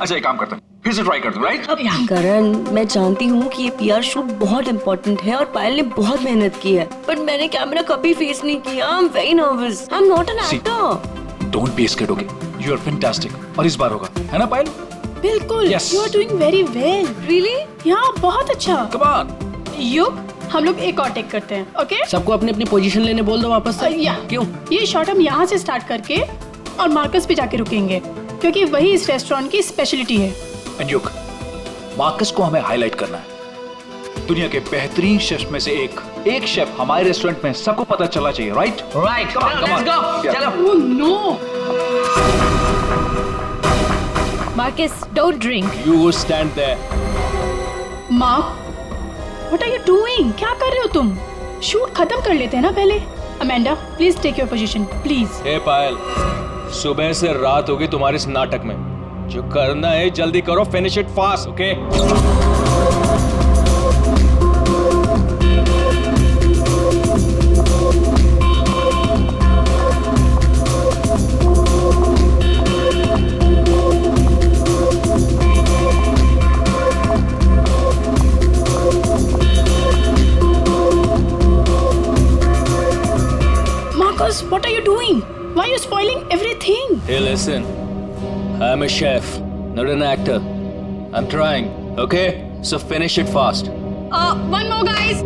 अच्छा एक काम करते हैं, फिर से ट्राई करते हैं, राइट? करण, मैं जानती हूँ कि ये पीआर शूट बहुत इम्पोर्टेंट है और पायल ने बहुत मेहनत की है, पर मैंने कैमरा कभी फेस नहीं किया। I am very nervous. I am not an actor. Don't be scared, okay? You are fantastic. और इस बार होगा, है ना पायल? बिल्कुल। Yes. You are doing very well. Really? यहाँ बहुत अच्छा। Come on. युग, हम लोग एक और टेक करते हैं, ओके? सबको अपनी अपनी पोजीशन लेने बोल दो वापस से। क्यों? ये शॉट हम यहाँ से स्टार्ट करके और मार्कस पे जाके रुकेंगे, क्योंकि वही इस रेस्टोरेंट की स्पेशलिटी है। एंड युग, मार्कस को हमें हाईलाइट करना है। दुनिया के बेहतरीन शेफ में से एक शेफ हमारे रेस्टोरेंट में सबको पता चलना चाहिए, राइट? Right, let's go. चलो। Oh no. Marcus, don't drink. You stand there. Mark, what are you doing? क्या कर रहे हो तुम? शूट खत्म कर लेते हैं ना पहले। Amanda, please take your position, please. Hey Payal, सुबह से रात होगी तुम्हारे इस नाटक में। जो करना है जल्दी करो, finish it fast, okay? What are you doing? Why are you spoiling everything? Hey, listen. I'm a chef, not an actor. I'm trying, okay? So finish it fast. One more, guys.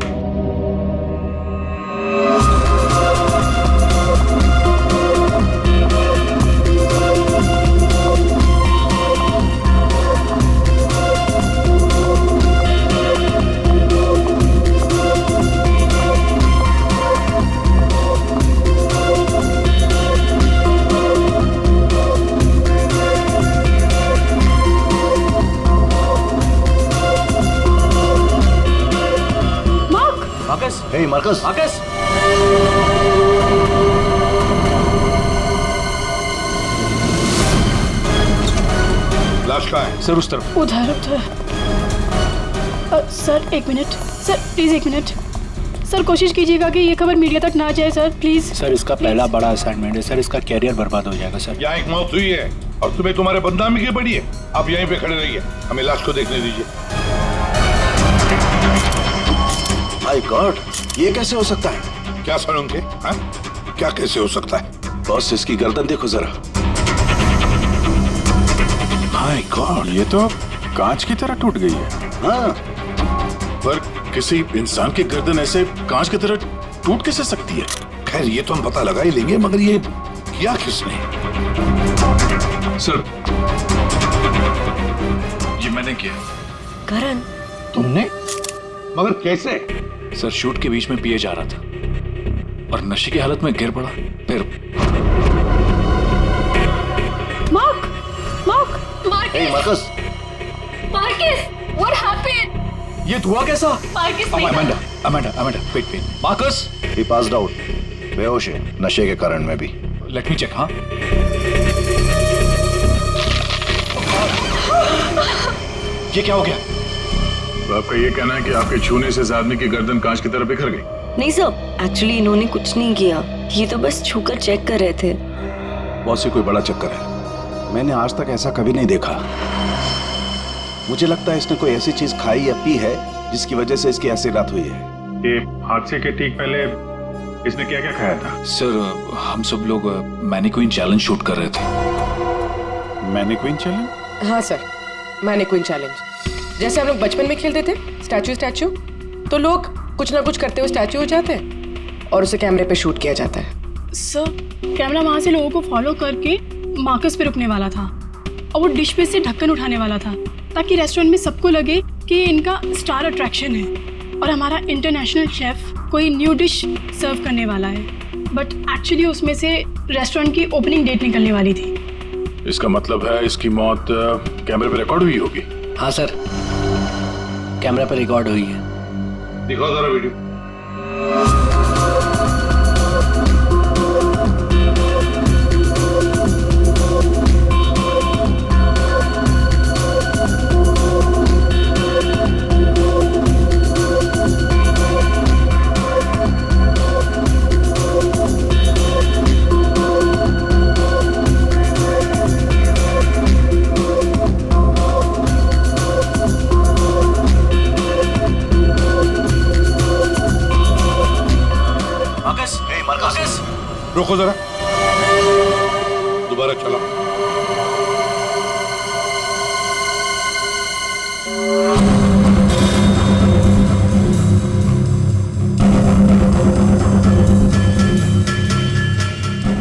Hey, Marcus. Marcus! लाश कहाँ है? Sir उस तरफ। उधर। Sir एक minute, sir please एक minute. Sir कोशिश कीजिएगा कि ये खबर मीडिया तक ना जाए, सर प्लीज। सर इसका पहला बड़ा असाइनमेंट है सर, इसका कैरियर बर्बाद हो जाएगा सर। यहाँ एक मौत हुई है और तुम्हें तुम्हारे बदनामी की पड़ी है। आप यहीं पे खड़े रहिए, हमें लाश को देखने दीजिए। माय गॉड, ये कैसे हो सकता है? क्या सड़ों के? हाँ? क्या कैसे हो सकता है? बॉस, इसकी गर्दन देखो जरा। माय गॉड, ये तो कांच की तरह टूट गई है। हाँ, पर किसी इंसान की गर्दन ऐसे कांच की तरह टूट कैसे सकती है? खैर ये तो हम पता लगा ही लेंगे, मगर ये किया किसने? सर, ये मैंने किया। करण, तुमने? मगर कैसे? सर शूट के बीच में पिए जा रहा था और नशे की हालत में गिर पड़ा, फिर hey, Marcus. Marcus, what happened? ये धुआं कैसा? Marcus, Amanda, wait. Marcus, He passed out. बेहोश है, नशे के कारण में भी। Let me check. हाँ, ये क्या हो गया? तो आपका ये कहना है कि आपके छूने से इस आदमी की गर्दन कांच की तरह बिखर गई? नहीं सर, एक्चुअली इन्होंने कुछ नहीं किया, ये तो बस छूकर चेक कर रहे थे। बॉस, ये कोई बड़ा चक्कर है। मैंने आज तक ऐसा कभी नहीं देखा। मुझे लगता है इसने कोई ऐसी चीज खाई या पी है जिसकी वजह से इसकी ऐसी रात हुई है। ये हादसे के ठीक पहले इसने क्या क्या खाया था? सर हम सब लोग मैनीक्वीन चैलेंज शूट कर रहे थे। Mannequin challenge? हाँ सर, मैनीक्वीन चैलेंज। जैसे हम लोग बचपन में खेलते थे स्टैचू, तो लोग कुछ ना कुछ करते हुए स्टैचू हो जाते हैं और उसे कैमरे पे शूट किया जाता है। सर कैमरा वहां से लोगों को फॉलो करके मार्कस पे रुकने वाला था और वो डिश पे से ढक्कन उठाने वाला था ताकि रेस्टोरेंट में सबको लगे कि ये इनका स्टार अट्रैक्शन है और हमारा इंटरनेशनल शेफ कोई न्यू डिश सर्व करने वाला है। बट एक्चुअली उसमें से रेस्टोरेंट की ओपनिंग डेट निकलने वाली थी। इसका मतलब है इसकी मौत कैमरे पे रिकॉर्ड हुई होगी? हाँ सर, कैमरा पर रिकॉर्ड हुई है। दिखाओ जरा वीडियो। रोको जरा, दोबारा चलाओ।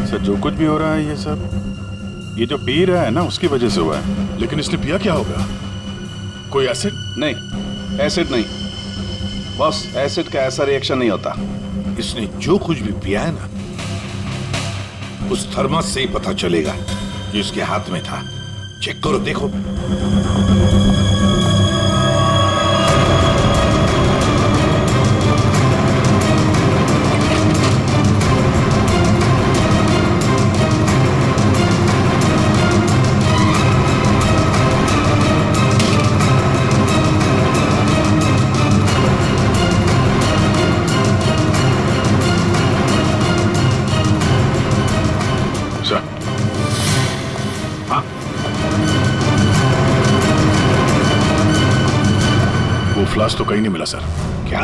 सर जो कुछ भी हो रहा है ये सब ये जो पी रहा है ना उसकी वजह से हुआ है। लेकिन इसने पिया क्या होगा? कोई एसिड? नहीं, एसिड नहीं बॉस, एसिड का ऐसा रिएक्शन नहीं होता। इसने जो कुछ भी पिया है ना, उस थर्मस से ही पता चलेगा जो इसके हाथ में था। चेक करो, देखो। फ्लास्क तो कहीं नहीं मिला सर। क्या?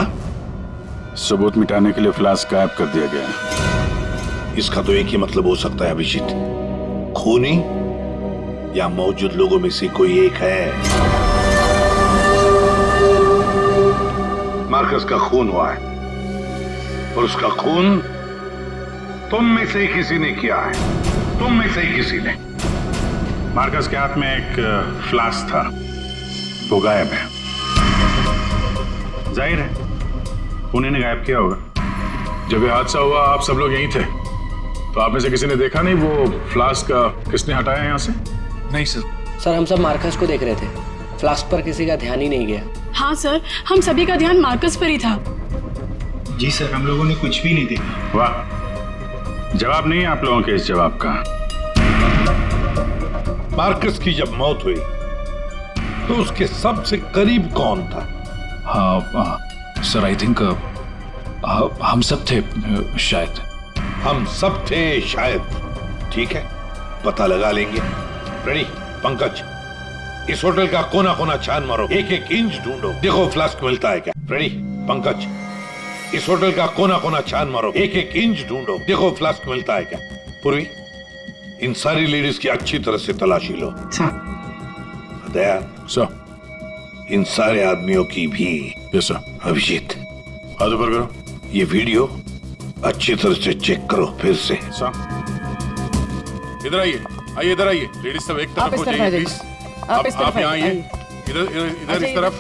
सबूत मिटाने के लिए फ्लास्क गायब कर दिया गया है। इसका तो एक ही मतलब हो सकता है अभिजीत, खूनी या मौजूद लोगों में से कोई एक है। मार्कस का खून हुआ है और उसका खून तुम में से ही किसी ने किया है, तुम में से ही किसी ने। मार्कस के हाथ में एक फ्लास्क था, वो गायब है। जाहिर है उन्हीं ने गायब किया होगा। जब ये हादसा हुआ आप सब लोग यहीं थे, तो आप में से किसी ने देखा नहीं वो फ्लास्क किसने हटाया यहाँ से? नहीं सर। सर हम सब मार्कस को देख रहे थे, फ्लास्क पर किसी का ध्यान ही नहीं गया। हाँ सर, हम सभी का ध्यान मार्कस पर ही था। जी सर, हम लोगों ने कुछ भी नहीं देखा। वाह, जवाब नहीं है आप लोगों के इस जवाब का। मार्कस की जब मौत हुई तो उसके सबसे करीब कौन था? हाँ सर, आई थिंक हम सब थे शायद। हम सब थे शायद, ठीक है, पता लगा लेंगे। रेडी पंकज, इस होटल का कोना कोना छान मारो, एक एक इंच ढूंढो, देखो फ्लास्क मिलता है क्या। रेडी पंकज, इस होटल का कोना कोना छान मारो, एक एक इंच ढूंढो, देखो फ्लास्क मिलता है क्या। पूर्वी, इन सारी लेडीज की अच्छी तरह से तलाशी लो। दया सर, इन सारे आदमियों की भी। Yes sir. अभिजीत, हाथ ऊपर करो। ये वीडियो अच्छी तरह से चेक करो फिर से। सर इधर आइए, आइए इधर आइए। लेडीज सब एक तरफ हो जाइए प्लीज। आप यहाँ आइए, इधर इधर इधर इस तरफ।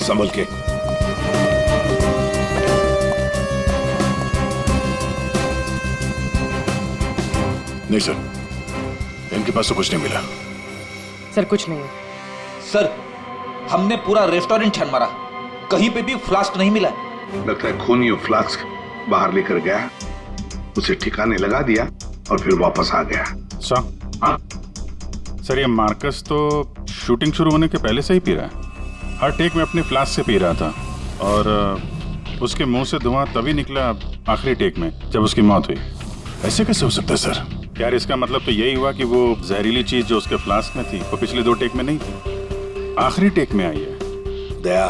संभल के। नहीं सर, इनके पास तो कुछ नहीं मिला। सर कुछ नहीं। सर हमने पूरा रेस्टोरेंट छान मारा, कहीं पे भी फ्लास्क नहीं मिला। लगता है खूनी वो फ्लास्क बाहर लेकर गया, उसे ठिकाने लगा दिया और फिर वापस आ गया। सर, हाँ सर ये मार्कस तो शूटिंग शुरू होने के पहले से ही पी रहा है। हर टेक में अपने फ्लास्क से पी रहा था और उसके मुंह से धुआं तभी निकला आखिरी टेक में जब उसकी मौत हुई। ऐसे कैसे हो सकता है सर? यार इसका मतलब तो यही हुआ कि वो जहरीली चीज जो उसके फ्लास्क में थी वो पिछले 2 टेक में नहीं थी, आखिरी टेक में आई है। दया,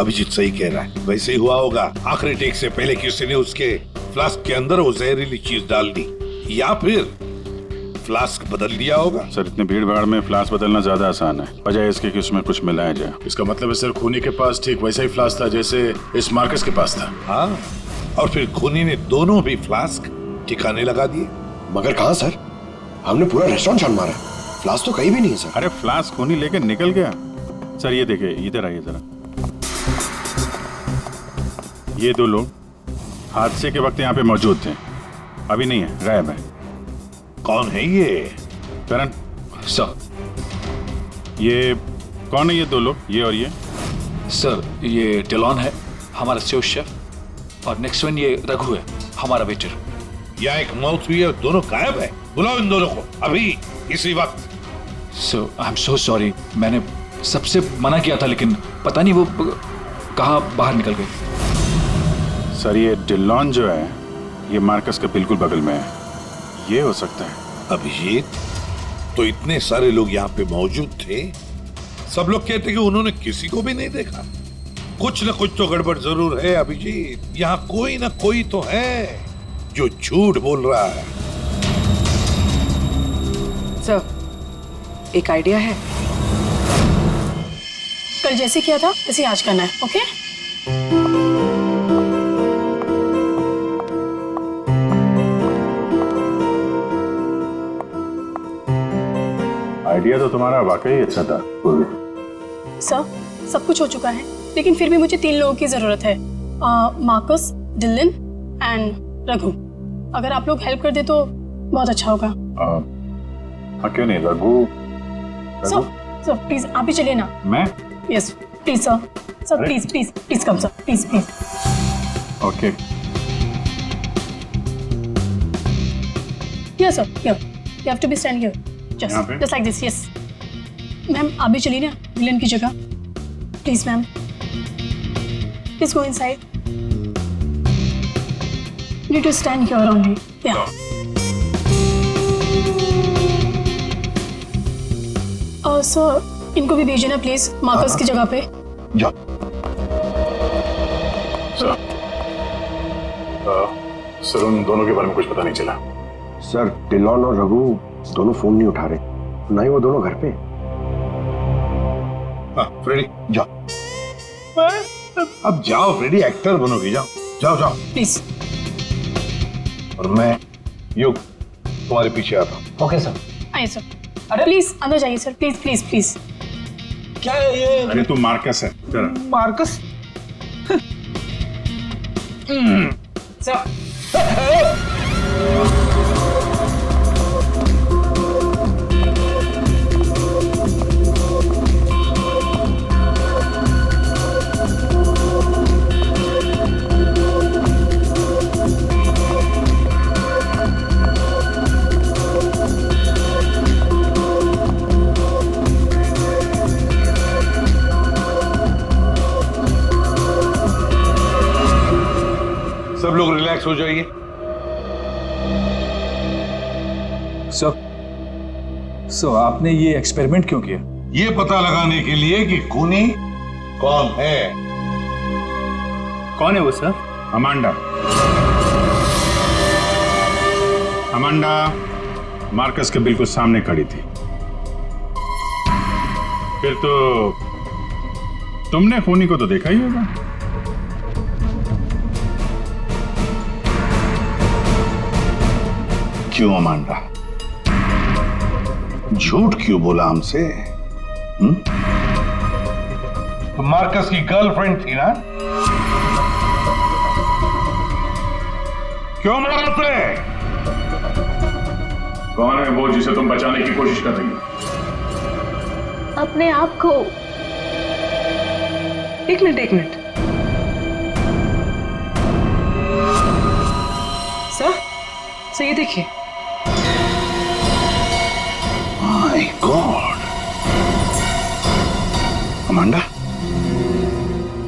अभिजीत सही कह रहा है, वैसे ही हुआ होगा। आखिरी टेक से पहले किसी ने उसके फ्लास्क के अंदर वो जहरीली चीज डाल दी या फिर फ्लास्क बदल दिया होगा। सर इतने भीड़ भाड़ में फ्लास्क बदलना ज्यादा आसान है, बजाय इसके कि उसमें कुछ मिलाया जाए। इसका मतलब है सर खूनी के पास ठीक वैसा ही फ्लास्क था जैसे इस मार्कस के पास था। हाँ, और फिर खूनी ने दोनों भी फ्लास्क ठिकाने लगा दिए। मगर कहाँ सर? हमने पूरा रेस्टोरेंट छान मारा, फ्लास्क तो कहीं भी नहीं है सर। अरे फ्लास्क खूनी लेके निकल गया। सर ये देखिए, इधर आइए जरा। ये 2 लोग हादसे के वक्त यहाँ पे मौजूद थे, अभी नहीं है, गायब है। कौन है ये? करण सर। ये कौन है ये 2 लोग, ये और ये? सर ये डेलॉन है, हमारा सेफ शेफ, और नेक्स्ट वन ये रघु है, हमारा वेटर। यहाँ एक मौत हुई है, दोनों गायब है। बुलाओ इन दोनों को अभी, इसी वक्त। सो आई एम सो सॉरी, मैंने सबसे मना किया था लेकिन पता नहीं वो कहाँ बाहर निकल गई? सर ये डिलॉन जो है ये मार्कस के बिल्कुल बगल में है, ये हो सकता है। अभिजीत, तो इतने सारे लोग यहाँ पे मौजूद थे, सब लोग कहते कि उन्होंने किसी को भी नहीं देखा। कुछ न कुछ तो गड़बड़ जरूर है अभिजीत। यहाँ कोई ना कोई तो है जो झूठ बोल रहा है। सर, एक आइडिया है। कल जैसे किया था वैसे आज करना है, ओके? आइडिया तो तुम्हारा वाकई अच्छा था। सर, सब कुछ हो चुका है, लेकिन फिर भी मुझे 3 लोगों की जरूरत है, मार्कस, डिलन एंड रघु। अगर आप लोग हेल्प कर दे तो बहुत अच्छा होगा। हाँ क्यों नहीं, रघु। सर प्लीज आप ही चलिए ना। मैं? Yes please sir, sir please please please come sir, please please. Okay. Here sir, here. You have to be stand here. Just like this, yes. Ma'am आप भी चलिए ना विलन की जगह, please ma'am. Please go inside. You need to stand here only. Yeah. Sir इनको भी भेजिए ना प्लीज मार्कस की जगह पे। जाओ। सर उन दोनों के बारे में कुछ पता नहीं चला। सर डिलॉन और रघु दोनों फोन नहीं उठा रहे, ना ही वो दोनों घर पे। हाँ फ्रेडी जाओ। अब जाओ फ्रेडी, एक्टर बनोगी, जाओ जाओ जाओ प्लीज। और मैं युग तुम्हारे पीछे आता हूँ। Okay sir. आइए सर। अरे प्लीज अंदर जाइए सर, प्लीज प्लीज प्लीज। क्या है ये? अरे तू मार्कस है। मार्कस? सर सब लोग रिलैक्स हो जाइए। सर आपने ये एक्सपेरिमेंट क्यों किया? ये पता लगाने के लिए कि खूनी कौन है। कौन है वो सर? अमांडा। अमांडा मार्कस के बिल्कुल सामने खड़ी थी। फिर तो तुमने खूनी को तो देखा ही होगा। क्यों अमांडा, झूठ क्यों बोला हमसे? तो मार्कस की गर्लफ्रेंड थी ना? क्यों मारा उसे? कौन है वो जिसे तुम बचाने की कोशिश कर रही हो? अपने आप को। एक मिनट। सर ये देखिए। माय गॉड, अमांडा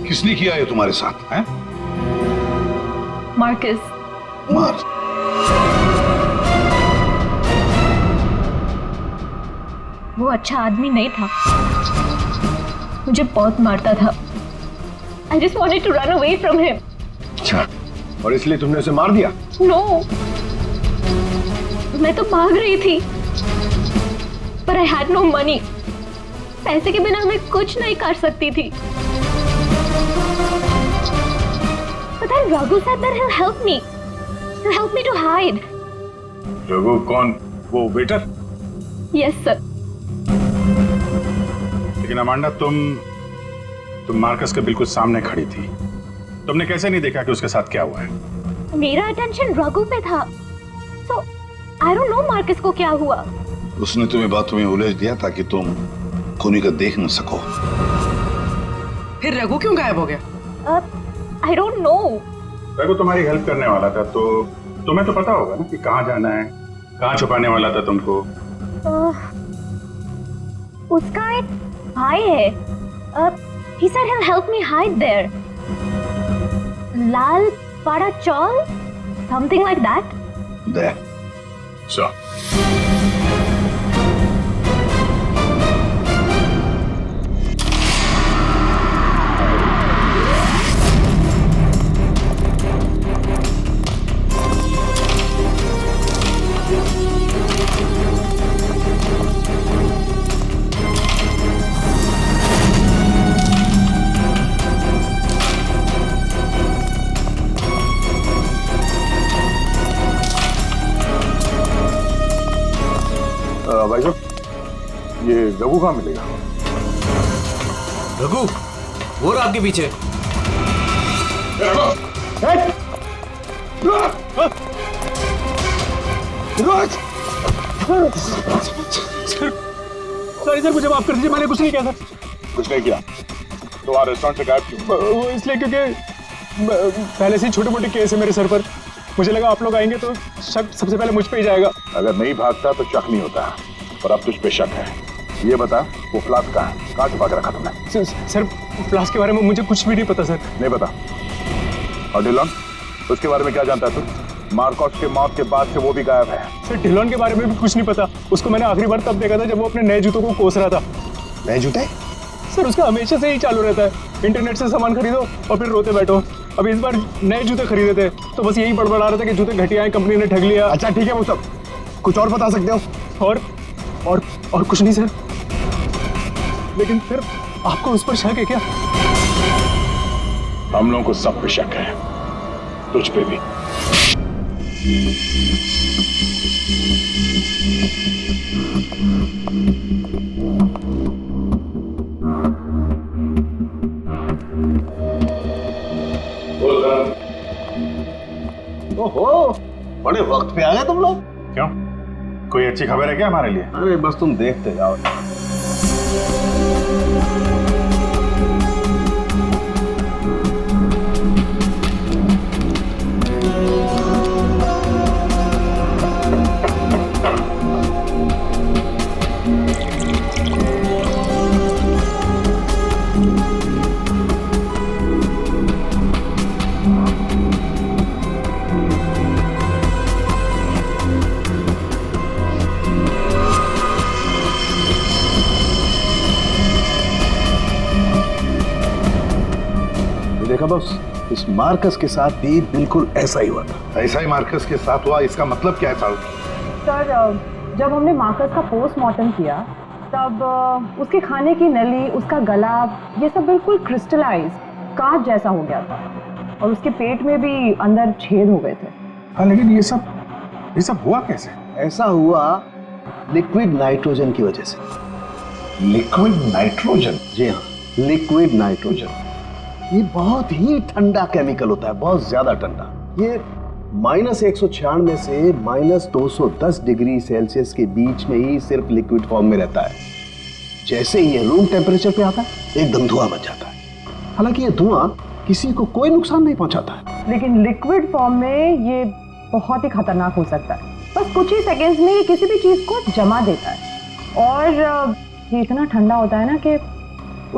किसने किया ये तुम्हारे साथ? हैं? मार्कस। मार। वो अच्छा आदमी नहीं था, मुझे बहुत मारता था। I just wanted to run away from him. अच्छा, और इसलिए तुमने उसे मार दिया? No, मैं तो भाग रही थी, पर I had no money. पैसे के बिना मैं कुछ नहीं कर सकती थी। But then Raghu said that he'll help me. He'll help me to hide. Raghu कौन? वो वेटर? Yes sir. लेकिन अमांडा तुम मार्कस के बिल्कुल सामने खड़ी थी। तुमने कैसे नहीं देखा कि उसके साथ क्या हुआ है? मेरा अटेंशन रघु पे था, so I don't know Marcus को क्या हुआ। उसने तुम्हें बातों में उलझ दिया ताकि तुम खूनी को देख न सको। फिर रघु क्यों गायब हो गया? I don't know. रघु तुम्हारी हेल्प करने वाला था, तो तुम्हें तो पता होगा ना कि कहाँ जाना है, कहाँ छुपाने वाला था तुमको। उसका एक भाई है, He said he'll help me hide there. Lal Pada Chaul? Something like that? There. So. भाई साहब, ये रघु कहाँ मिलेगा? रघु, वो रहा आपके पीछे। सॉरी सर, मुझे माफ कर दीजिए, मैंने कुछ नहीं किया सर। कुछ नहीं किया? तो वहाँ रेस्टोरेंट से गायब क्यों? वो इसलिए क्योंकि पहले से ही छोटे मोटे केस है मेरे सर पर। मुझे लगा आप लोग आएंगे तो शक सबसे पहले मुझ पे ही जाएगा। अगर नहीं भागता तो शक नहीं होता, और अब तुझ पे शक है। ये बता, वो फ्लास्क कहाँ है? कहाँ छुपा के रखा तुमने? सर फ्लास्क के बारे में मुझे कुछ भी नहीं पता सर। नहीं पता? और डिलॉन, उसके बारे में क्या जानता है तू? मार्कोस के मौत के बाद से वो भी गायब है। सर डिलॉन के बारे में भी कुछ नहीं पता। उसको मैंने आखिरी बार तब देखा था जब वो अपने नए जूतों को कोस रहा था। नए जूते? सर उसका हमेशा से ही चालू रहता है, इंटरनेट से सामान खरीदो और फिर रोते बैठो। अब इस बार नए जूते खरीदे थे तो बस यही बड़बड़ा रहा था कि जूते घटिया हैं, कंपनी ने ठग लिया। अच्छा ठीक है, वो सब कुछ और बता सकते हो? और कुछ नहीं सर। लेकिन फिर आपको उस पर शक है क्या? हम लोगों को सब पे शक है, तुझ पे भी। ओहो, बड़े वक्त पे आ गए तुम लोग। क्यों, कोई अच्छी खबर है क्या हमारे लिए? अरे बस तुम देखते जाओ। देखा बॉस, इस मार्कस के साथ भी बिल्कुल ऐसा ही हुआ था। ऐसा ही मार्कस के साथ हुआ, इसका मतलब क्या है साहब? सर जब हमने मार्कस का पोस्टमार्टम किया तब उसके खाने की नली, उसका गला, ये सब बिल्कुल क्रिस्टलाइज कांच जैसा हो गया था और उसके पेट में भी अंदर छेद हो गए थे। हाँ, लेकिन ये सब हुआ कैसे? ऐसा हुआ लिक्विड नाइट्रोजन की वजह से। Liquid nitrogen? जी हाँ, लिक्विड नाइट्रोजन। ये बहुत ही ठंडा केमिकल होता है, बहुत ज्यादा ठंडा। ये -196 से -210 डिग्री सेल्सियस के बीच में ही सिर्फ लिक्विड फॉर्म में रहता है। जैसे ही ये रूम टेम्परेचर पे आता है एकदम धुआं बन जाता है। हालांकि ये धुआं किसी को कोई नुकसान नहीं पहुंचाता है, लेकिन लिक्विड फॉर्म में ये बहुत ही खतरनाक हो सकता है। बस कुछ ही सेकेंड्स में ये किसी भी चीज को जमा देता है और ये इतना ठंडा होता है ना कि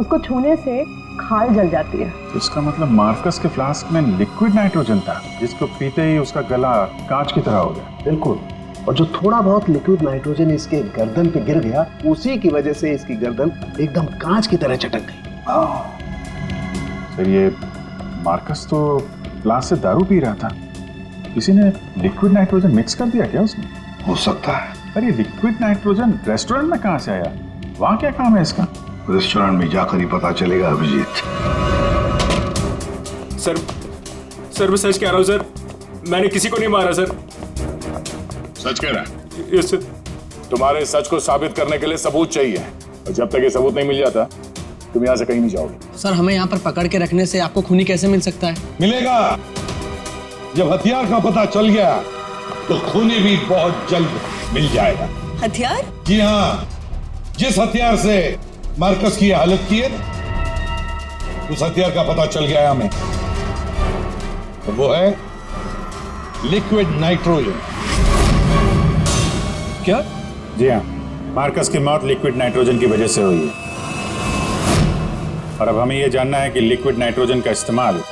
उसको छूने से खाल जल जाती है। इसका मतलब मार्कस के फ्लास्क में लिक्विड नाइट्रोजन था, जिसको पीते ही उसका गला कांच की तरह हो गया। बिल्कुल, और जो थोड़ा बहुत लिक्विड नाइट्रोजन इसके गर्दन पे गिर गया, उसी की वजह से इसकी गर्दन एकदम कांच की तरह चटक गई। सर, ये मार्कस तो ग्लास से दारू पी रहा था, किसी ने लिक्विड नाइट्रोजन मिक्स कर दिया क्या उसमें? हो सकता है। अरे लिक्विड नाइट्रोजन रेस्टोरेंट में कहाँ से आया? वहाँ क्या काम है इसका? रेस्टोरेंट में जाकर ही पता चलेगा अभिजीत। सर मैं सच कह रहा हूँ सर, मैंने किसी को नहीं मारा सर। सच कह रहा है? Yes sir. तुम्हारे सच को साबित करने के लिए सबूत चाहिए, और जब तक ये सबूत नहीं मिल जाता तुम यहाँ से कहीं नहीं जाओगे। सर हमें यहाँ पर पकड़ के रखने से आपको खूनी कैसे मिल सकता है? मिलेगा। जब हथियार का पता चल गया तो खूनी भी बहुत जल्द मिल जाएगा। हथियार? जी हाँ, जिस हथियार से मार्कस की हालत की है उस हथियार का पता चल गया हमें, तो वो है लिक्विड नाइट्रोजन। क्या? जी हाँ, मार्कस की मौत लिक्विड नाइट्रोजन की वजह से हुई है। और अब हमें यह जानना है कि लिक्विड नाइट्रोजन का इस्तेमाल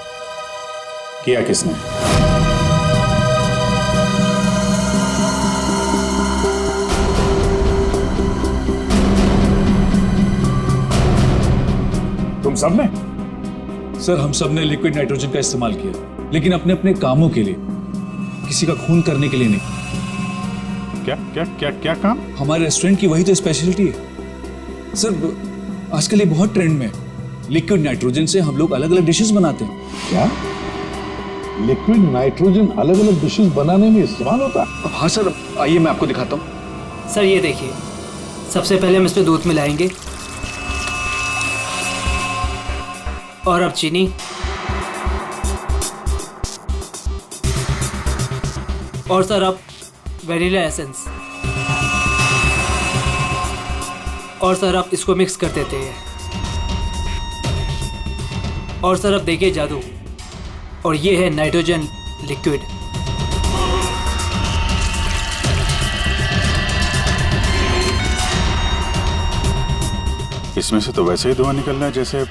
किया किसने। तुम सबने? सर हम सब ने लिक्विड नाइट्रोजन का इस्तेमाल किया, लेकिन अपने अपने कामों के लिए, किसी का खून करने के लिए नहीं। क्या क्या क्या क्या काम? हमारे रेस्टोरेंट की वही तो स्पेशलिटी है सर। आजकल ये बहुत ट्रेंड में है। लिक्विड नाइट्रोजन से हम लोग अलग अलग डिशेस बनाते हैं। क्या लिक्विड नाइट्रोजन अलग अलग डिशेस बनाने में इस्तेमाल होता है? हाँ सर, आइए मैं आपको दिखाता हूँ। सर ये देखिए, सबसे पहले हम इसमें दूध मिलाएंगे और अब चीनी, और सर अब वैनिला एसेंस, और सर अब इसको मिक्स कर देते हैं। और सर अब देखिए जादू, और ये है नाइट्रोजन लिक्विड। इसमें से तो वैसे ही धुआं निकल रहा है जैसे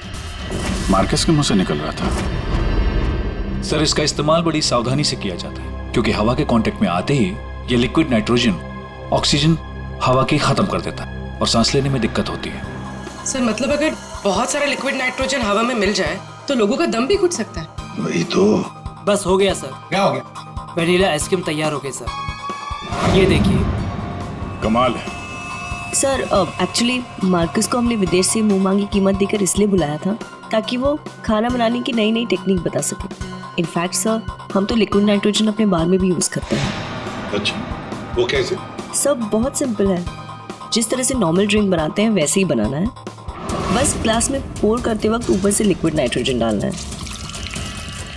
मार्कस के मुंह से निकल रहा था। सर इसका इस्तेमाल बड़ी सावधानी से किया जाता है, क्योंकि हवा के कांटेक्ट में आते ही ये लिक्विड नाइट्रोजन ऑक्सीजन हवा की खत्म कर देता है और सांस लेने में दिक्कत होती है। सर मतलब अगर बहुत सारा लिक्विड नाइट्रोजन हवा में मिल जाए तो लोगों का दम भी घुट सकता है। वही तो। बस हो गया सर। क्या हो गया? वैनिला आइसक्रीम तैयार हो गई सर, ये देखिए। कमाल है। सर एक्चुअली मार्कस को हमने विदेश से मुंह मांगी कीमत देकर इसलिए बुलाया था ताकि वो खाना बनाने की नई नई टेक्निक बता सके। इनफैक्ट सर हम तो लिक्विड नाइट्रोजन अपने बार में भी यूज करते हैं। अच्छा, वो कैसे? सब बहुत सिंपल है, जिस तरह से नॉर्मल ड्रिंक बनाते हैं वैसे ही बनाना है। बस ग्लास में पोर करते वक्त ऊपर से लिक्विड नाइट्रोजन डालना है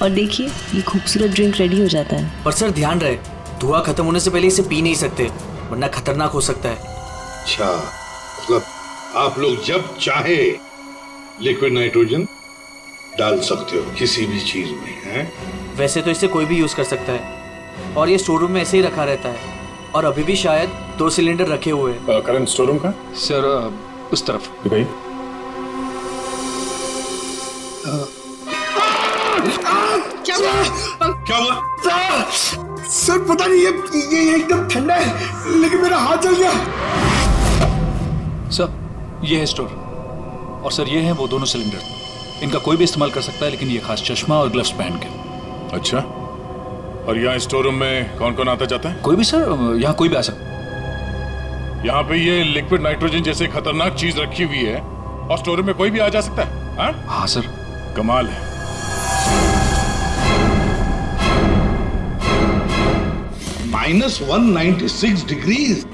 और देखिए ये खूबसूरत ड्रिंक रेडी हो जाता है। पर सर ध्यान रहे, धुआं खत्म होने से पहले इसे पी नहीं सकते, वरना खतरनाक हो सकता है। अच्छा, मतलब आप लोग जब चाहे लिक्विड नाइट्रोजन डाल सकते हो किसी भी चीज में, है? वैसे तो इसे कोई भी यूज कर सकता है और ये स्टोर रूम में ऐसे ही रखा रहता है और अभी भी शायद 2 सिलेंडर रखे हुए हैं। करंट स्टोर रूम का? सर उस तरफ। दिखाइए। क्या हुआ? सर पता नहीं ये एकदम ठंडा है लेकिन मेरा हाथ जल गया। सर ये है स्टोर, और सर ये हैं वो दोनों सिलेंडर। इनका कोई भी इस्तेमाल कर सकता है, लेकिन ये खास चश्मा और ग्लव्स पहन के। अच्छा, और यहाँ स्टोर रूम में कौन कौन आता जाता है? कोई भी सर, यहाँ कोई भी आ सकता है। यहाँ पे ये लिक्विड नाइट्रोजन जैसे खतरनाक चीज रखी हुई है और स्टोर रूम में कोई भी आ जा सकता है? हाँ? हाँ सर। कमाल है। -196 डिग्रीज।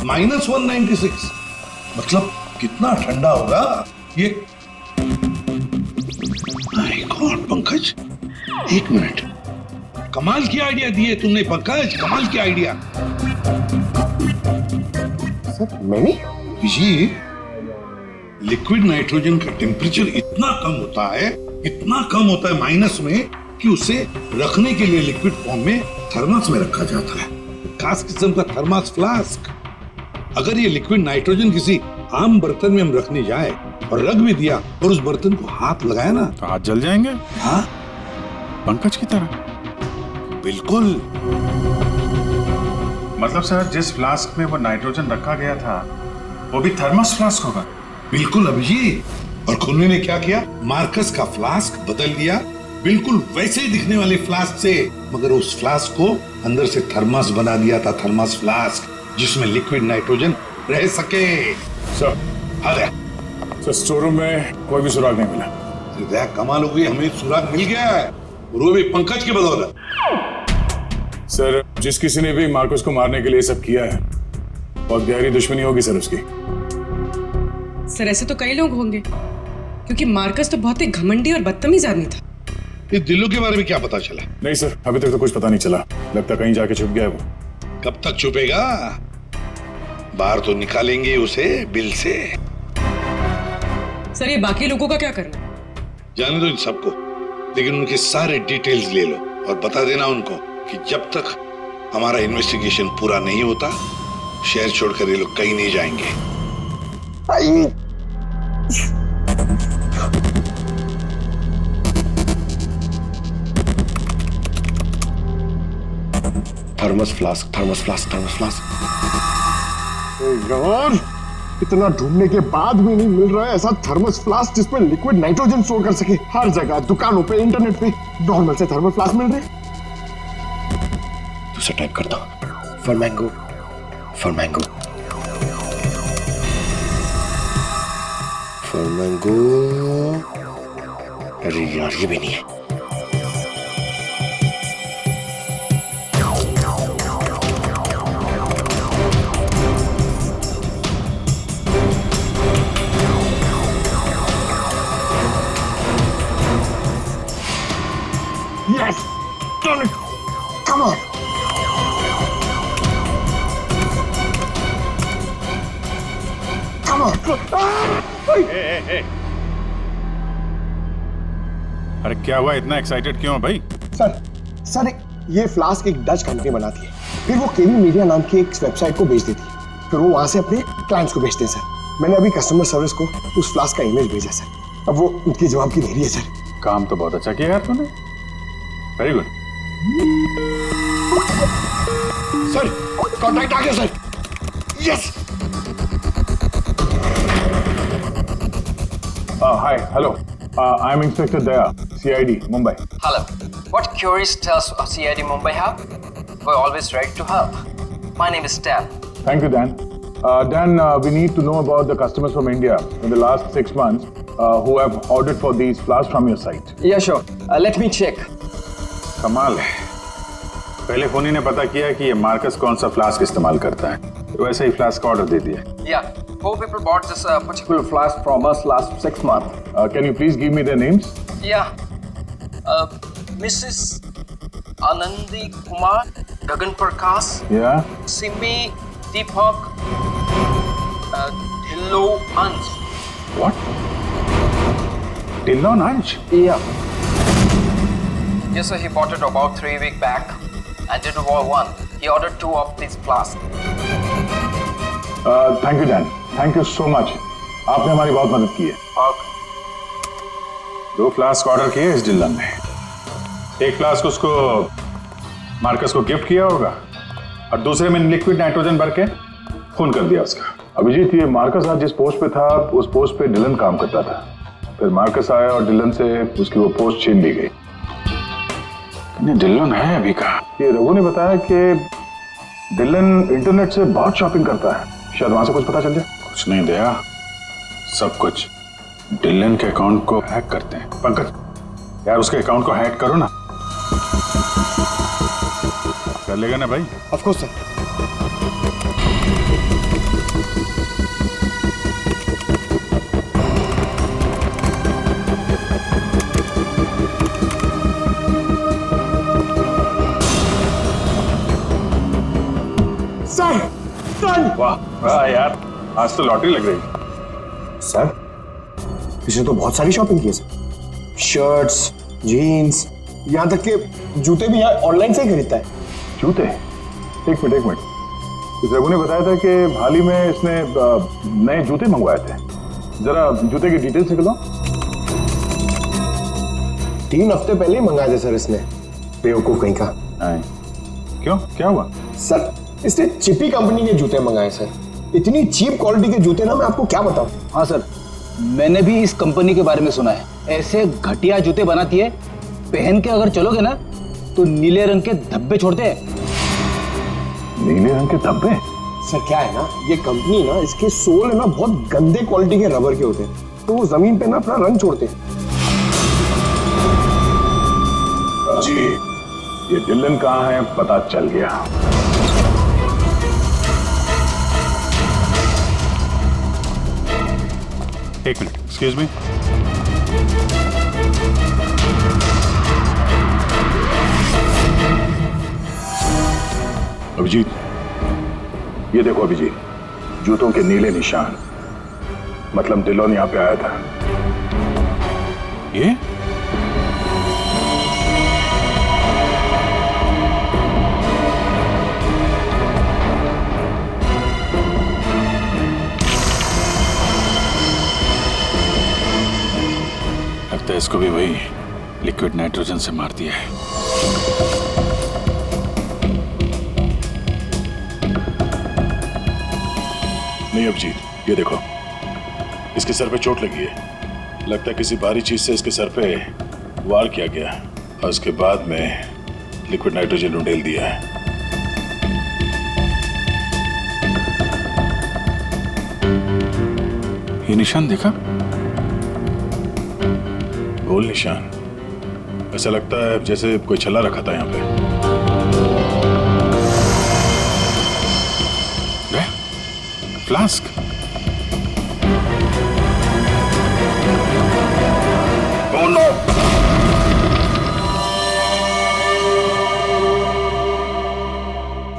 -196 मतलब कितना ठंडा होगा ये? माय गॉड पंकज, एक मिनट, कमाल की आइडिया दिए तुमने पंकज, कमाल की आइडिया। सर मैंने जी, लिक्विड नाइट्रोजन का टेम्परेचर इतना कम होता है, इतना कम होता है माइनस में, कि उसे रखने के लिए लिक्विड फॉर्म में थर्मस में रखा जाता है, खास किस्म का थर्मस फ्लास्क। अगर ये लिक्विड नाइट्रोजन किसी आम बर्तन में हम रखने जाए और रख भी दिया और उस बर्तन को हाथ लगाया ना, तो हाथ जल जाएंगे। हाँ, पंकज की तरह। बिल्कुल। मतलब सर जिस फ्लास्क में वो नाइट्रोजन रखा गया था वो भी थर्मस फ्लास्क होगा? बिल्कुल अभिजीत। और खुन्ने ने क्या किया, मार्कस का फ्लास्क बदल दिया बिल्कुल वैसे ही दिखने वाले फ्लास्क से, मगर उस फ्लास्क को अंदर से थर्मस बना दिया था, थर्मस फ्लास्क, जिसमें लिक्विड नाइट्रोजन रह सके। सर अरे सर स्टोर रूम में कोई भी सुराग नहीं मिला। कमाल हो गई, हमें सुराग मिल गया है, और वो भी पंकज की बदौलत। सर जिस किसी ने भी मार्कस को मारने के लिए सब किया है, बहुत गहरी दुश्मनी होगी सर उसकी। सर ऐसे तो कई लोग होंगे, क्योंकि मार्कस तो बहुत ही घमंडी और बदतमीज आदमी था। इस दिलों के बारे में क्या पता चला? नहीं सर, अभी तक तो कुछ पता नहीं चला, लगता कहीं जाके छुप गया है वो। कब तक छुपेगा? बाहर तो निकालेंगे उसे बिल से। सर ये बाकी लोगों का क्या करना? जाने दो इन सबको, लेकिन उनके सारे डिटेल्स ले लो और बता देना उनको कि जब तक हमारा इन्वेस्टिगेशन पूरा नहीं होता, शहर छोड़कर ये लोग कहीं नहीं जाएंगे। Thermos flask. यार इतना ढूंढने के बाद भी नहीं मिल रहा है ऐसा थर्मस फ्लास्क जिसपे लिक्विड नाइट्रोजन स्टोर कर सके। हर जगह, दुकानों पे, इंटरनेट पे नॉर्मल से थर्मल फ्लास्क मिल रहे। दूसरा टाइप करता हूं, फॉर मैंगो। अरे यार ये भी नहीं है। Yes! Done it! Come on! Come on! अरे क्या हुआ, इतना एक्साइटेड क्यों है भाई? सर ये फ्लास्क एक डच कंपनी बनाती है, फिर वो केवी मीडिया नाम की एक वेबसाइट को बेच देती है, फिर वो वहां से अपने क्लाइंट्स को बेचते हैं सर। मैंने अभी कस्टमर सर्विस को उस फ्लास्क का इमेज भेजा सर, अब वो उनके जवाब की देरी है सर। काम तो बहुत अच्छा किया यार तूने, वेरी गुड। सर कॉन्टैक्ट आ गया sir. Yes. Hi, hello, I am inspector Daya, CID Mumbai. Hello. What queries does CID Mumbai have? We're always ready to help. My name is Dan. Thank you, Dan. Dan, we need to know about the customers from India in the last 6 months who have ordered for these flasks from your site. Yeah, sure. Let me check. कमाल है, पहले फोनी ने पता किया कि ये Marcus कौन सा फ्लास्क इस्तेमाल करता है, तो वैसे ही फ्लास्क का ऑर्डर दे दिया। Yeah, 4 people bought this particular flask from us last 6 months. Can you please give me their names? Yeah. Mrs. Anandi Kumar, Gagan Prakash. Yeah. Simi Deepak, Dhillo Anj. What? Dhillon Anj? Yeah. Yes, sir. He bought it about 3 weeks back and didn't want one. He ordered 2 of these flasks. Thank you, Dan. Thank you so much. आपने हमारी बहुत मदद की है। 2 flask order किए इस Dillon ने, एक फ्लास्क उसको मार्कस को गिफ्ट किया होगा और दूसरे में लिक्विड नाइट्रोजन भर के खून कर दिया उसका। अभिजीत, ये मार्कस आज जिस पोस्ट पे था उस पोस्ट पे डिलन काम करता था, फिर मार्कस आया और डिलन से उसकी वो पोस्ट छीन ली गई। डिलन है अभी कहाँ? ये रघु ने बताया कि डिलन इंटरनेट से बहुत शॉपिंग करता है, शायद वहां से कुछ पता चल जाए। कुछ नहीं दया, सब कुछ डिलन के अकाउंट को हैक करते हैं। पंकज यार उसके अकाउंट को हैक करो ना। कर लेगा ना भाई? Of course sir. वाह वाह यार, आज तो लॉटरी लग रही। सर इसने तो बहुत सारी शॉपिंग की है सर, शर्ट्स, जीन्स, यहाँ तक के जूते भी यहाँ ऑनलाइन से ही खरीदता है। जूते? एक मिनट, इस रघु ने बताया था कि हाल ही में इसने नए जूते मंगवाए थे, जरा जूते की डिटेल्स निकलो। 3 हफ्ते पहले ही मंगाए थे सर इसने, बेवकूफ कहीं का। क्यों, क्या हुआ? सर इसने चिपी कंपनी के जूते मंगाए सर, इतनी चीप क्वालिटी के जूते ना मैं आपको क्या बताऊं। हाँ सर, मैंने भी इस कंपनी के बारे में सुना है, ऐसे घटिया जूते बनाती है, पहन के अगर चलोगे ना तो नीले रंग के धब्बे छोड़ते हैं। नीले रंग के धब्बे? सर क्या है ना, ये कंपनी ना इसके सोल है ना बहुत गंदे क्वालिटी के रबर के होते हैं, तो वो जमीन पे ना अपना रंग छोड़ते हैं। जी, ये डिलन कहाँ है पता चल गया। एक मिनट, एक्सक्यूज मी। अभिजीत, ये देखो अभिजीत, जूतों के नीले निशान, मतलब डिलोन यहाँ पे आया था। ये लगता है इसको भी वही लिक्विड नाइट्रोजन से मार दिया है। नहीं अभिजीत, ये देखो, इसके सर पे चोट लगी है। लगता है किसी भारी चीज से इसके सर पे वार किया गया और उसके बाद में लिक्विड नाइट्रोजन उंडेल दिया है। ये निशान देखा? गोल निशान। ऐसा लगता है जैसे कोई छल्ला रखा था यहाँ पे। फ्लास्क।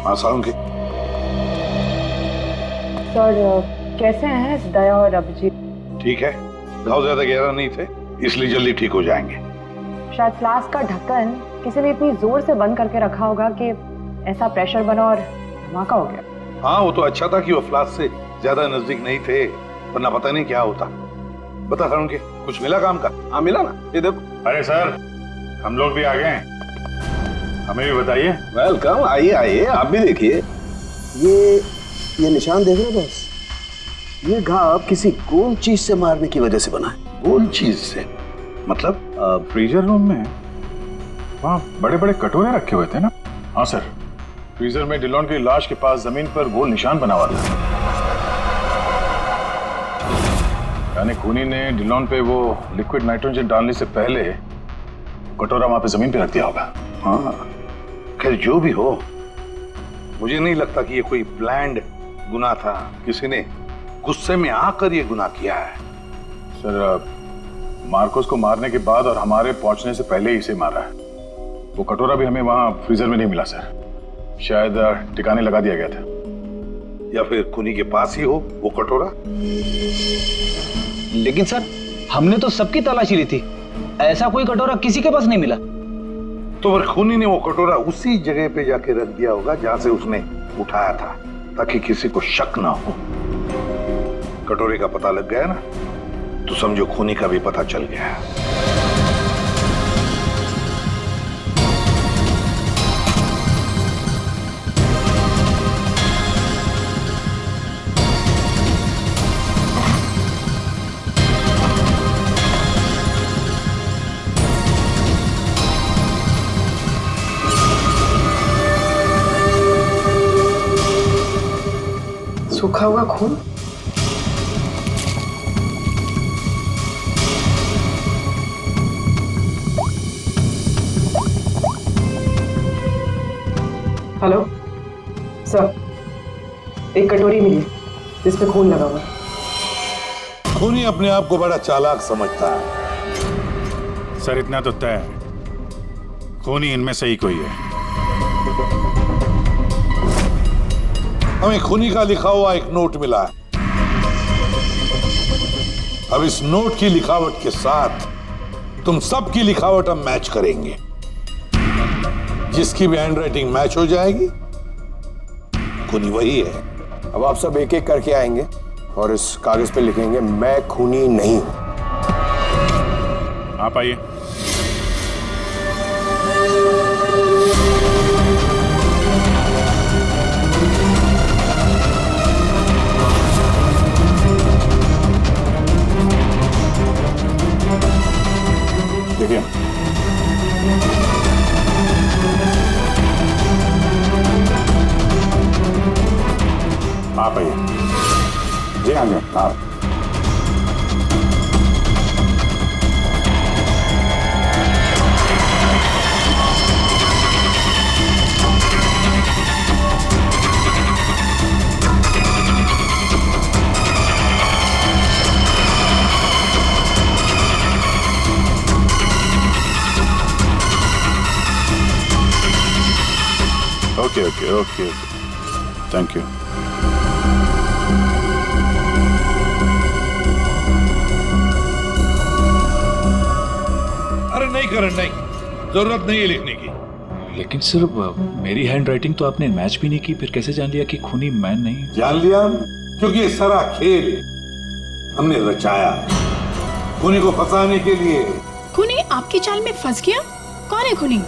आसाऊंगी। सर कैसे हैं दया और अभिजीत? ठीक है, घाव ज्यादा गहरा नहीं थे इसलिए जल्दी ठीक हो जाएंगे। शायद फ्लास्क का ढक्कन किसी ने इतनी जोर से बंद करके रखा होगा कि ऐसा प्रेशर बना और धमाका हो गया। हाँ, वो तो अच्छा था कि वो फ्लास्क से ज्यादा नजदीक नहीं थे, वरना पता नहीं क्या होता। बता सारुण के कुछ मिला काम का? हाँ मिला ना, ये देखो। अरे सर, हम लोग भी आ गए हैं, हमें भी बताइए। वेलकम, आइए आइए, आप भी देखिए। ये निशान देख रहे हो बस? ये घाव किसी गोल चीज से मारने की वजह से बना है। गोल चीज से मतलब? फ्रीजर रूम में वहाँ बड़े बड़े कटोरे रखे हुए थे ना? हाँ सर, फ्रीजर में डिलॉन की लाश के पास जमीन पर गोल निशान बना हुआ था। यानी खूनी ने डिलॉन पे वो लिक्विड नाइट्रोजन डालने से पहले कटोरा वहां पे जमीन पे रख दिया होगा। हाँ, खैर जो भी हो, मुझे नहीं लगता कि ये कोई प्लान्ड गुनाह था। किसी ने गुस्से में आकर ये गुनाह किया है। सर, मार्कोस को मारने के बाद और हमारे पहुंचने से पहले ही इसे मारा है। वो कटोरा भी हमें वहां फ्रीजर में नहीं मिला सर, शायद ठिकाने लगा दिया गया था। या फिर खूनी के पास ही हो वो कटोरा। लेकिन सर, हमने तो सबकी तलाशी ली थी, ऐसा कोई कटोरा किसी के पास नहीं मिला। तो फिर खूनी ने वो कटोरा उसी जगह पे जाके रख दिया होगा जहां से उसने उठाया था, ताकि किसी को शक ना हो। कटोरे का पता लग गया ना, तो समझो खूनी का भी पता चल गया। सूखा हुआ खून। हेलो सर, एक कटोरी मिली जिसमें खून लगा हुआ। खूनी अपने आप को बड़ा चालाक समझता है। सर, इतना तो तय है, खूनी इनमें से ही कोई है। हमें खूनी का लिखा हुआ एक नोट मिला है। अब इस नोट की लिखावट के साथ तुम सबकी लिखावट हम मैच करेंगे। जिसकी भी हैंडराइटिंग मैच हो जाएगी, खूनी वही है। अब आप सब एक एक करके आएंगे और इस कागज पे लिखेंगे, मैं खूनी नहीं हूं। आप आइए। देखिए, आप आइए। जी हाँ जी, आप। Okay okay okay, thank you. अरे नहीं करण, नहीं, जरूरत नहीं है लिखने की। लेकिन सर, मेरी हैंडराइटिंग तो आपने मैच भी नहीं की, फिर कैसे जान लिया कि खूनी मैं नहीं? जान लिया, क्योंकि ये सारा खेल हमने रचाया खूनी को फंसाने के लिए। खूनी आपकी चाल में फंस गया? कौन है खूनी?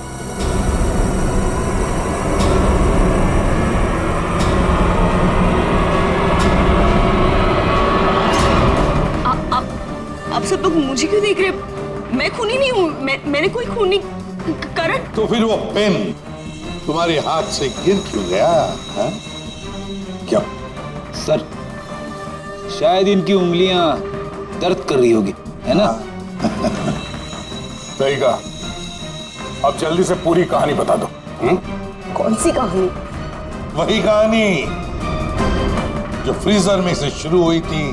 मुझे क्यों देख रहे? मैं खूनी नहीं हूँ, मैंने कोई खून नहीं। करण, तो फिर वो पेन तुम्हारे हाथ से गिर क्यों गया? हा? क्या सर, शायद इनकी उंगलियां दर्द कर रही होगी, है ना? सही कहा। अब जल्दी से पूरी कहानी बता दो। कौन सी कहानी? वही कहानी जो फ्रीजर में से शुरू हुई थी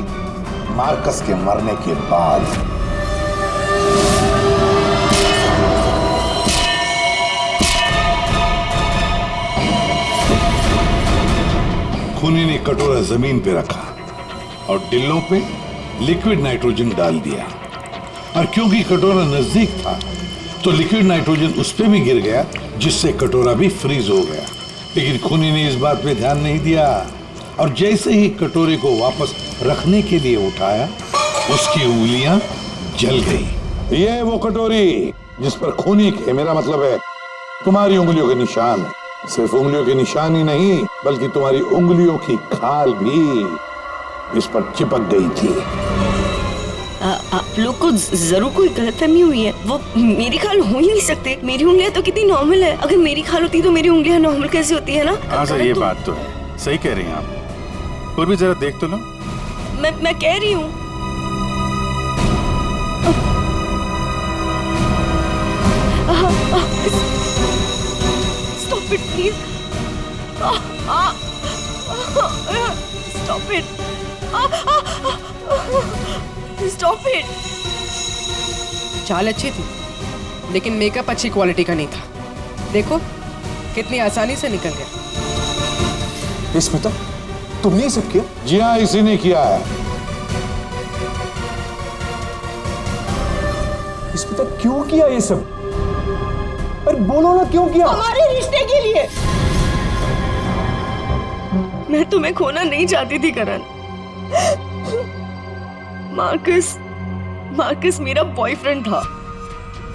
मार्कस के मरने के बाद। खूनी ने कटोरा जमीन पे रखा और डिल्लों पे लिक्विड नाइट्रोजन डाल दिया, और क्योंकि कटोरा नजदीक था तो लिक्विड नाइट्रोजन उस पे भी गिर गया, जिससे कटोरा भी फ्रीज हो गया। लेकिन खूनी ने इस बात पे ध्यान नहीं दिया, और जैसे ही कटोरे को वापस रखने के लिए उठाया, उसकी उंगलियां जल गई। ये वो कटोरी जिस पर खूनी के, मेरा मतलब है तुम्हारी उंगलियों के निशान है। सिर्फ उंगलियों के निशान ही नहीं, बल्कि तुम्हारी उंगलियों की खाल भी इस पर चिपक गई थी। आप लोग को जरूर कोई गलतफहमी हुई है। वो मेरी खाल हो ही नहीं सकते। मेरी उंगलियां तो कितनी नॉर्मल है। अगर मेरी खाल होती तो मेरी उंगलियां नॉर्मल कैसे होती है ना? हाँ सर, ये बात तो है, सही कह रही हैं आप। और भी जरा देख तो लो। मैं कह रही हूँ। Stop it, please. Stop it. Stop it. चाल अच्छी थी, लेकिन मेकअप अच्छी क्वालिटी का नहीं था। देखो कितनी आसानी से निकल गया। स्मिता, तुमने ये सब किया? जी हाँ, इसी ने किया है। स्मिता, क्यों किया ये सब? अरे बोलो ना, क्यों किया? हमारे रिश्ते के लिए। मैं तुम्हें खोना नहीं चाहती थी करण। मार्कस मेरा बॉयफ्रेंड था।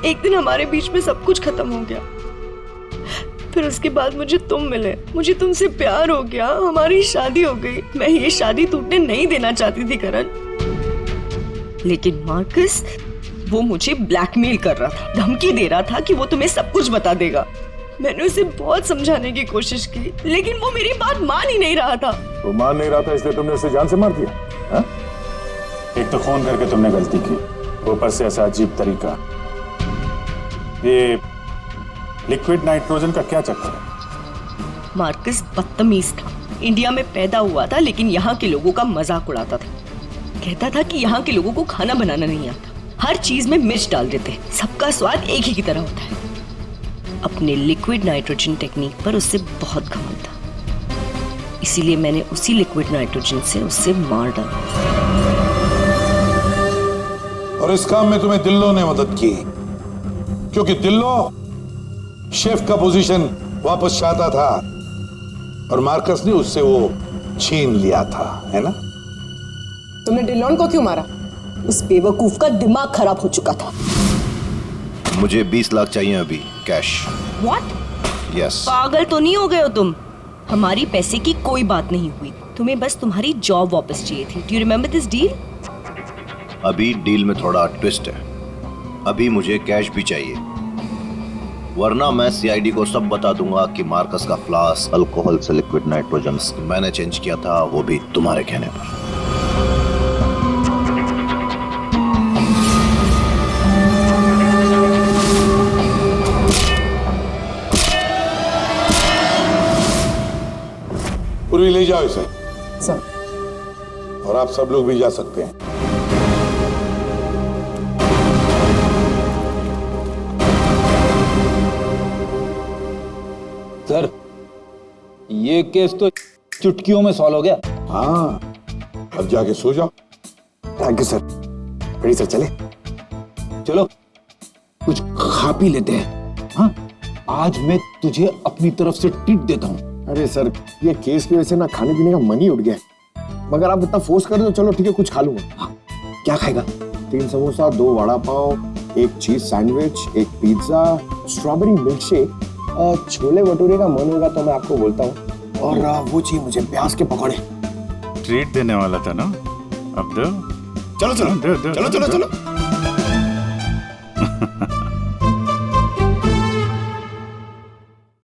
एक दिन हमारे बीच में सब कुछ खत्म हो गया। फिर उसके बाद मुझे तुम मिले, मुझे तुमसे प्यार हो गया, हमारी शादी हो गई। मैं ये शादी टूटने नहीं देना चाहती थी करण, लेकिन मार्कस वो मुझे ब्लैकमेल कर रहा था, धमकी दे रहा था कि वो तुम्हें सब कुछ बता देगा। मैंने उसे बहुत समझाने की कोशिश की, लेकिन वो मेरी बात मान ही नहीं रहा था। वो मान नहीं रहा था, इसलिए तुमने उसे जान से मार दिया? हा? एक तो फोन करके तुमने गलती की, ऊपर से ऐसा अजीब तरीका। ये लिक्विड नाइट्रोजन का क्या चक्कर है? मार्कस बदतमीज था। इंडिया में पैदा हुआ था, लेकिन यहाँ के लोगों का मजाक उड़ाता था। कहता था कि यहाँ के लोगों को खाना बनाना नहीं आता, हर चीज में मिर्च डाल देते हैं, सबका स्वाद एक ही की तरह होता है। अपने लिक्विड नाइट्रोजन टेक्निक पर उससे बहुत घमंड था, इसीलिए मैंने उसी लिक्विड नाइट्रोजन से उससे मार डाला। और इस काम में तुम्हें दिल्लो ने मदद की, क्योंकि दिल्लो शेफ का पोजीशन वापस चाहता था, और मार्कस ने उससे वो छीन लिया था, है ना? तुमने डिलॉन को क्यों मारा? उस बेवकूफ का दिमाग खराब हो चुका था। मुझे 20 लाख चाहिए अभी, कैश। What? यस। पागल तो नहीं हो गए हो तुम? हमारी पैसे की कोई बात नहीं हुई, तुम्हें बस तुम्हारी जॉब वापस चाहिए थी। Do you remember this deal? अभी डील में थोड़ा ट्विस्ट है, अभी मुझे कैश भी चाहिए, वरना मैं सीआईडी को सब बता दूंगा कि मार्कस का फ्लास्क अल्कोहल से लिक्विड नाइट्रोजन मैंने चेंज किया था, वो भी तुम्हारे कहने पर। पूर्वी ले जाओ इसे। सर। और आप सब लोग भी जा सकते हैं। सर, ये केस तो चुटकियों में सॉल्व हो गया। हाँ, अब जाके सो जाओ। Thank you sir. Ready sir, चले? चलो कुछ खा पी लेते हैं। हाँ, आज मैं तुझे अपनी तरफ से ट्रीट देता हूँ। अरे सर, ये केस की वजह से ना खाने पीने का मन ही उठ गया, मगर आप इतना फोर्स कर दो, चलो ठीक है, कुछ खा लूंगा। हाँ, क्या खाएगा? 3 samosa, 2 vada pav, 1 cheese sandwich, 1 pizza, strawberry milk shake, chole bhature का मन होगा तो मैं आपको बोलता हूँ, और वो चाहिए मुझे प्याज के पकौड़े। ट्रीट देने वाला था ना, अब दो। चलो चलो चलो चलो चलो।